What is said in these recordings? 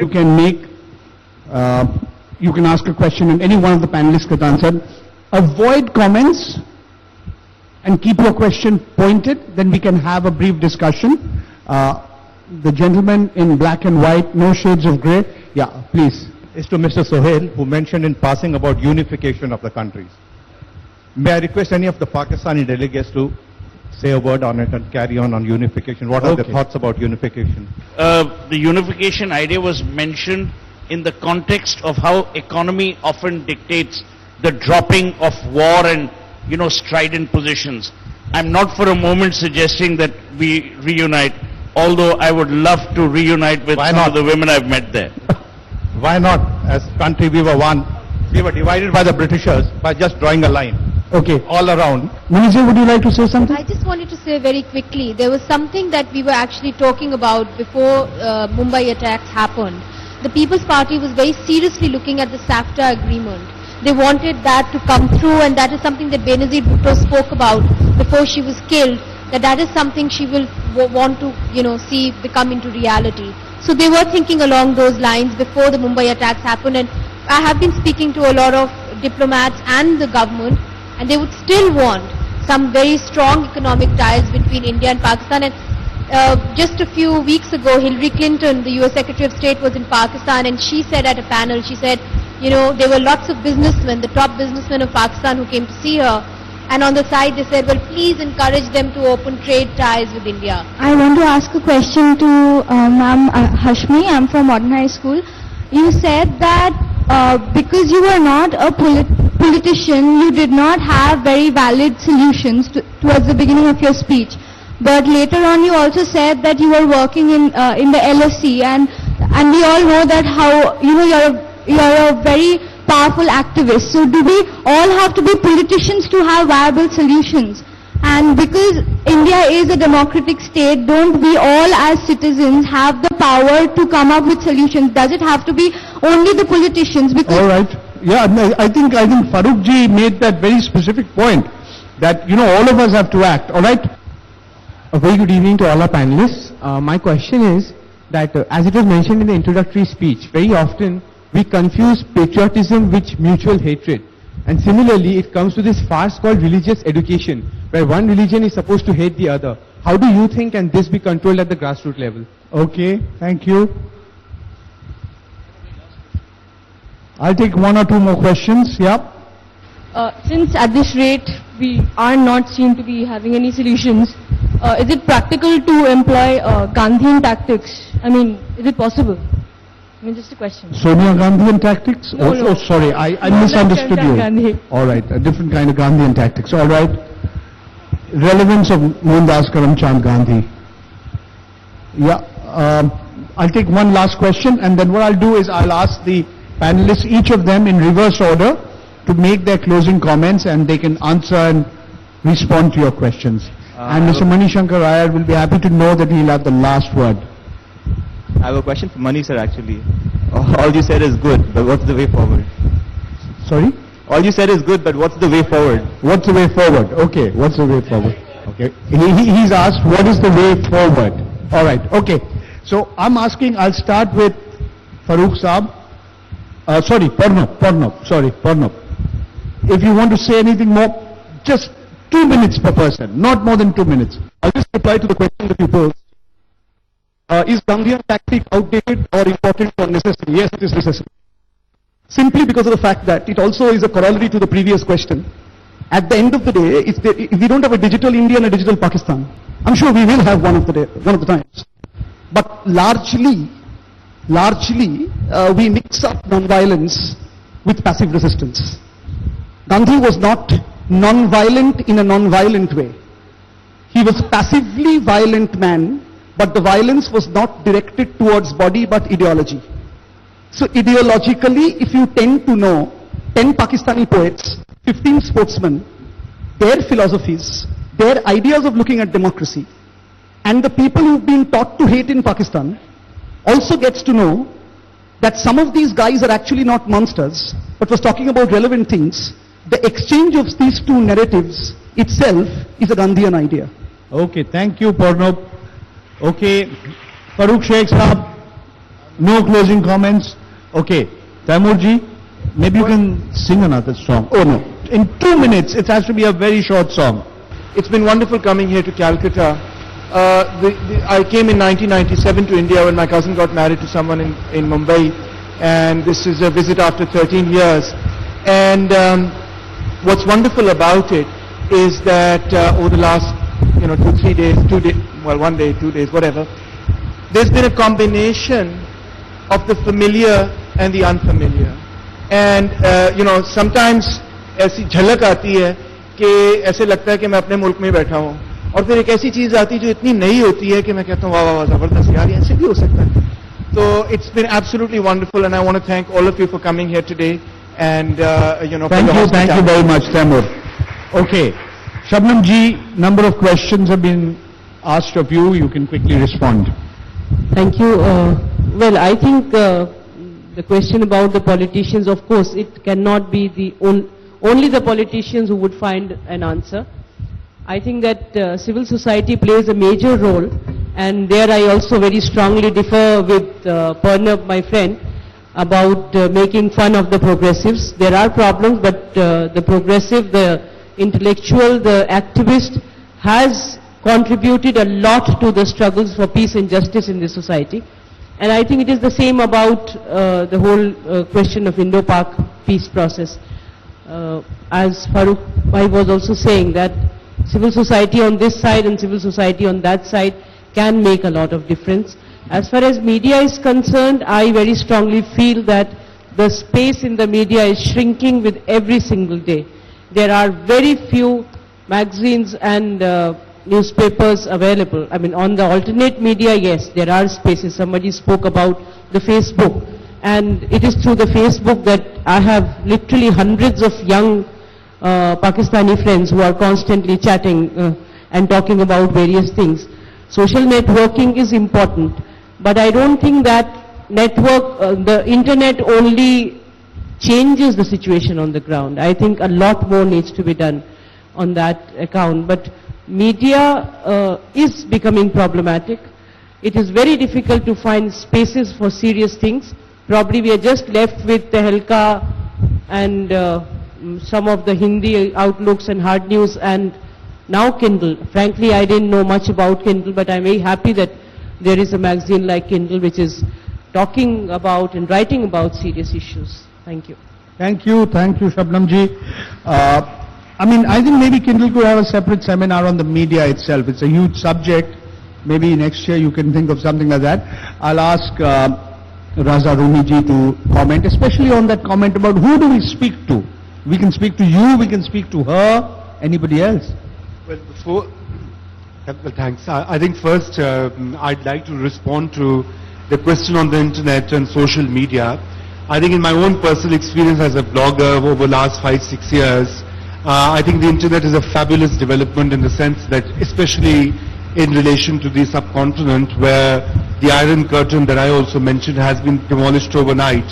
You can you can ask a question and any one of the panelists could answer. Avoid comments and keep your question pointed, then we can have a brief discussion. The gentleman in black and white, no shades of grey. Yeah, please. It's to Mr. Sohail, who mentioned in passing about unification of the countries. May I request any of the Pakistani delegates to say a word on it and carry on unification? What are the thoughts about unification? The unification idea was mentioned in the context of how economy often dictates the dropping of war and, strident positions. I'm not for a moment suggesting that we reunite, although I would love to reunite with some of the women I've met there. Why not? As a country, we were one. We were divided by the Britishers by just drawing a line. Okay. All around. Munizia, would you like to say something? I just wanted to say very quickly, there was something that we were actually talking about before Mumbai attacks happened. The People's Party was very seriously looking at the SAFTA agreement. They wanted that to come through, and that is something that Benazir Bhutto spoke about before she was killed, that is something she will want to, see become into reality. So they were thinking along those lines before the Mumbai attacks happened, and I have been speaking to a lot of diplomats and the government, and they would still want some very strong economic ties between India and Pakistan. And just a few weeks ago, Hillary Clinton, the US Secretary of State, was in Pakistan, and she said at a panel, she said, there were lots of businessmen, the top businessmen of Pakistan who came to see her, and on the side they said, well, please encourage them to open trade ties with India. I want to ask a question to Ma'am Hashmi. I'm from Modern High School. You said that because you were not a politician, you did not have very valid solutions towards the beginning of your speech. But later on, you also said that you were working in the LSE, and we all know that how you're a very powerful activist. So do we all have to be politicians to have viable solutions? And because India is a democratic state, don't we all as citizens have the power to come up with solutions? Does it have to be only the politicians? Because all right. Yeah, I think Farooq ji made that very specific point that, all of us have to act. All right. A very good evening to all our panelists. My question is that as it was mentioned in the introductory speech, very often we confuse patriotism with mutual hatred. And similarly, it comes to this farce called religious education, where one religion is supposed to hate the other. How do you think can this be controlled at the grassroots level? Okay, thank you. I'll take one or two more questions. Yeah. Since at this rate we are not seen to be having any solutions, is it practical to employ Gandhian tactics? I mean, is it possible? I mean, just a question. Sonia Gandhian tactics? No. Sorry, I misunderstood you. Gandhi. All right, a different kind of Gandhian tactics. All right. Relevance of Mohandas Karamchand Gandhi. Yeah, I'll take one last question, and then what I'll do is I'll ask the panelists, each of them in reverse order, to make their closing comments, and they can answer and respond to your questions. And Mr. Mani Shankar Iyer will be happy to know that he'll have the last word. I have a question for Mani sir actually. All you said is good, but what's the way forward? Sorry? All you said is good, but what's the way forward? What's the way forward? Okay, what's the way forward? Okay. He's asked what is the way forward? All right, okay. So I'm asking, I'll start with Farooq Saab. Sorry, Parnab. If you want to say anything more, just 2 minutes per person, not more than 2 minutes. I'll just reply to the question that you posed. Is Gandhian tactic outdated or important or necessary? Yes, it is necessary. Simply because of the fact that it also is a corollary to the previous question. At the end of the day, if we don't have a digital India and a digital Pakistan, I'm sure we will have one of the times. But largely, we mix up non-violence with passive resistance. Gandhi was not non-violent in a non-violent way. He was passively violent man, but the violence was not directed towards body but ideology. So ideologically, if you tend to know 10 Pakistani poets, 15 sportsmen, their philosophies, their ideas of looking at democracy, and the people who've been taught to hate in Pakistan, also gets to know that some of these guys are actually not monsters, but was talking about relevant things. The exchange of these two narratives itself is a Gandhian idea. Okay, thank you, Parnab. Okay, Farooq Sheikh Saab, No closing comments? Okay. Taimurji, maybe you can sing another song. Oh no. In 2 minutes, it has to be a very short song. It's been wonderful coming here to Calcutta. I came in 1997 to India when my cousin got married to someone in Mumbai, and this is a visit after 13 years. And what's wonderful about it is that over the last 2-3 days, well, 1 day, 2 days, whatever, there's been a combination of the familiar and the unfamiliar. And sometimes ऐसी झलक आती है कि ऐसे लगता है कि मैं अपने मुल्क में बैठा हूँ, और फिर एक ऐसी चीज आती है जो इतनी नई होती है कि मैं कहता हूँ वाह वाह वाह जबरदस्त यार, ऐसे भी हो सकता है. So it's been absolutely wonderful, and I want to thank all of you for coming here today, and Thank you very much, Taimur. Okay, Shabnam ji, number of questions have been asked of you. You can quickly respond. Thank you. Well, I think the question about the politicians, of course, it cannot be the only the politicians who would find an answer. I think that civil society plays a major role, and there I also very strongly differ with Purnab, my friend, about making fun of the progressives. There are problems, but the progressive, the intellectual, the activist has contributed a lot to the struggles for peace and justice in this society. And I think it is the same about the whole question of Indo-Pak peace process. As Farooq Bhai was also saying, that civil society on this side and civil society on that side can make a lot of difference. As far as media is concerned, I very strongly feel that the space in the media is shrinking with every single day. There are very few magazines and newspapers available. I mean, on the alternate media, yes, there are spaces. Somebody spoke about the Facebook, and it is through the Facebook that I have literally hundreds of young Pakistani friends who are constantly chatting and talking about various things. Social networking is important, but I don't think that the internet only changes the situation on the ground. I think a lot more needs to be done on that account. But media is becoming problematic. It is very difficult to find spaces for serious things. Probably we are just left with the Helka and some of the Hindi outlooks and hard news, and now Kindle. Frankly, I didn't know much about Kindle, but I'm very happy that there is a magazine like Kindle which is talking about and writing about serious issues. Thank you. Thank you, Shabnam ji. I mean, I think maybe Kindle could have a separate seminar on the media itself. It's a huge subject. Maybe next year you can think of something like that. I'll ask Raza Rumi ji to comment, especially on that comment about who do we speak to. We can speak to you, we can speak to her, anybody else. Well, thanks. I think first I'd like to respond to the question on the internet and social media. I think in my own personal experience as a blogger over the last 5-6 years, I think the internet is a fabulous development in the sense that, especially in relation to the subcontinent where the Iron Curtain that I also mentioned has been demolished overnight.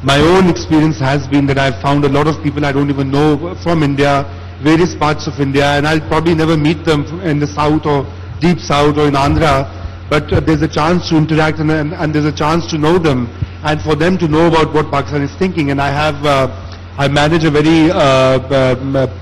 My own experience has been that I've found a lot of people I don't even know from India, various parts of India, and I'll probably never meet them in the south or deep south or in Andhra, but there's a chance to interact and there's a chance to know them and for them to know about what Pakistan is thinking. And I manage a very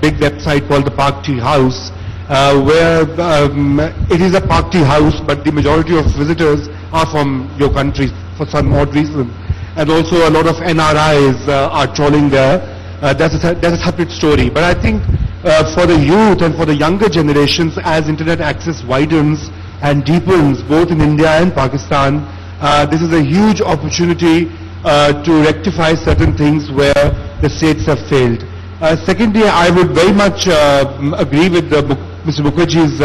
big website called the Pak Tea House, where it is a Pak Tea House, but the majority of visitors are from your country for some odd reason. And also a lot of NRIs are trolling there. That's a separate story. But I think for the youth and for the younger generations, as internet access widens and deepens both in India and Pakistan, this is a huge opportunity to rectify certain things where the states have failed. Secondly, I would very much agree with Mr. Mukherjee's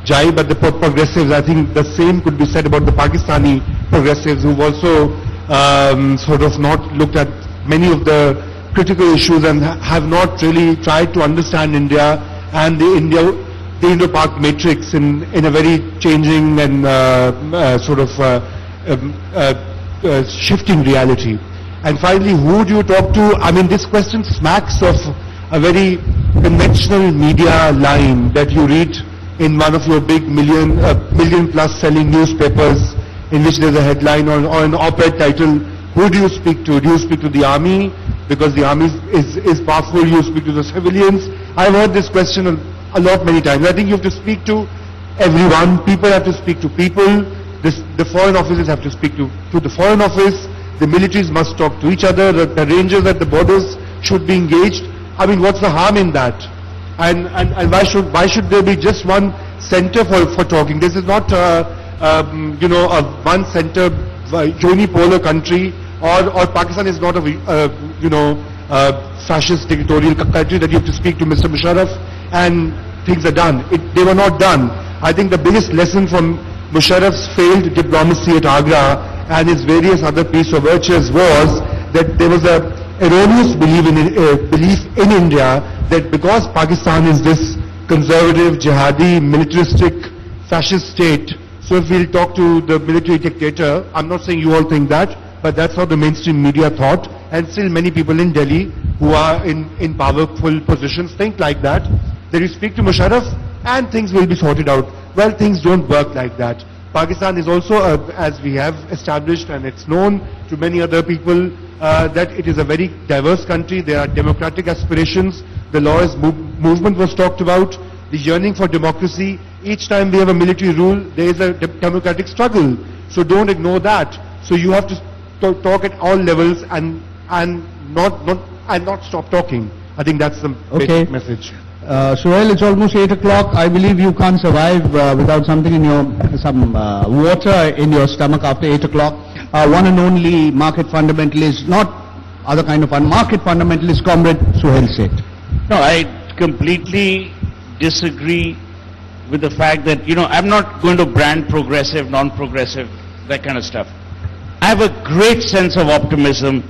jibe, but the progressives, I think the same could be said about the Pakistani progressives who've also sort of not looked at many of the critical issues and have not really tried to understand India and the Indo-Pak matrix in a very changing and sort of shifting reality. And finally, who do you talk to? I mean, this question smacks of a very conventional media line that you read in one of your big million plus selling newspapers in which there's a headline or an op-ed title, who do you speak to? Do you speak to the army? Because the army is powerful, you speak to the civilians. I've heard this question a lot many times. I think you have to speak to everyone. People have to speak to people. The foreign officers have to speak to the foreign office. The militaries must talk to each other. The rangers at the borders should be engaged. I mean, what's the harm in that? And why should there be just one center for talking? This is not a one center unipolar country, or Pakistan is not a fascist dictatorial country that you have to speak to Mr. Musharraf and things are done. They were not done. I think the biggest lesson from Musharraf's failed diplomacy at Agra and his various other peace overtures was that there was a erroneous belief in India that because Pakistan is this conservative, jihadi, militaristic, fascist state, so if we'll talk to the military dictator, I'm not saying you all think that, but that's how the mainstream media thought, and still many people in Delhi who are in powerful positions think like that. That you speak to Musharraf and things will be sorted out. Well, things don't work like that. Pakistan is also, as we have established, and it's known to many other people, that it is a very diverse country. There are democratic aspirations. The lawyers' movement was talked about. The yearning for democracy. Each time we have a military rule, there is a democratic struggle. So don't ignore that. So you have to talk at all levels and not stop talking. I think that's the basic message. Suhail, it's almost 8 o'clock. I believe you can't survive without something in your, water in your stomach after 8 o'clock. One and only market fundamentalist, not other kind of market fundamentalist, Comrade Suhail Seth. No, I completely disagree with the fact that, I'm not going to brand progressive, non-progressive, that kind of stuff. I have a great sense of optimism.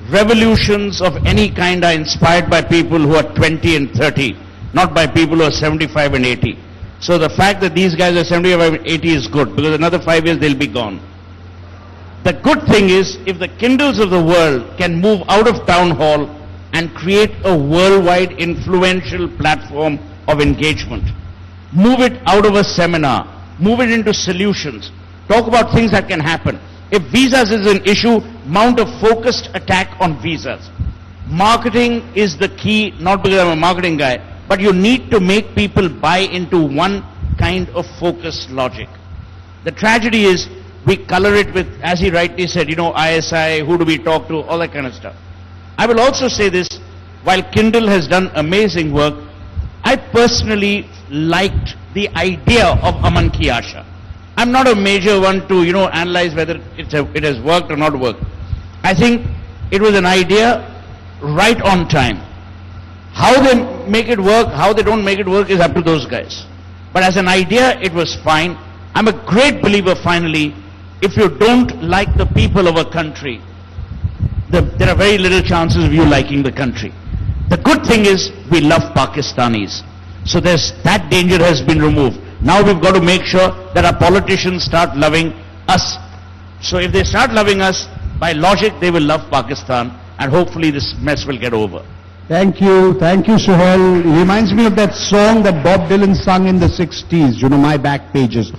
Revolutions of any kind are inspired by people who are 20 and 30, not by people who are 75 and 80. So the fact that these guys are 75 and 80 is good, because another 5 years they'll be gone. The good thing is, if the Kindles of the world can move out of town hall and create a worldwide influential platform of engagement, move it out of a seminar, move it into solutions, talk about things that can happen. If visas is an issue, mount a focused attack on visas. Marketing is the key, not because I'm a marketing guy, but you need to make people buy into one kind of focused logic. The tragedy is, we color it with, as he rightly said, ISI, who do we talk to, all that kind of stuff. I will also say this, while Kindle has done amazing work, I personally liked the idea of Aman Ki Asha. I'm not a major one to, analyze whether it has worked or not worked. I think it was an idea right on time. How they make it work, how they don't make it work is up to those guys. But as an idea, it was fine. I'm a great believer, finally, if you don't like the people of a country, there are very little chances of you liking the country. The good thing is, we love Pakistanis. So that danger has been removed. Now we've got to make sure that our politicians start loving us. So if they start loving us, by logic they will love Pakistan, and hopefully this mess will get over. Thank you, Suhail. It reminds me of that song that Bob Dylan sung in the 60s, My Back Pages.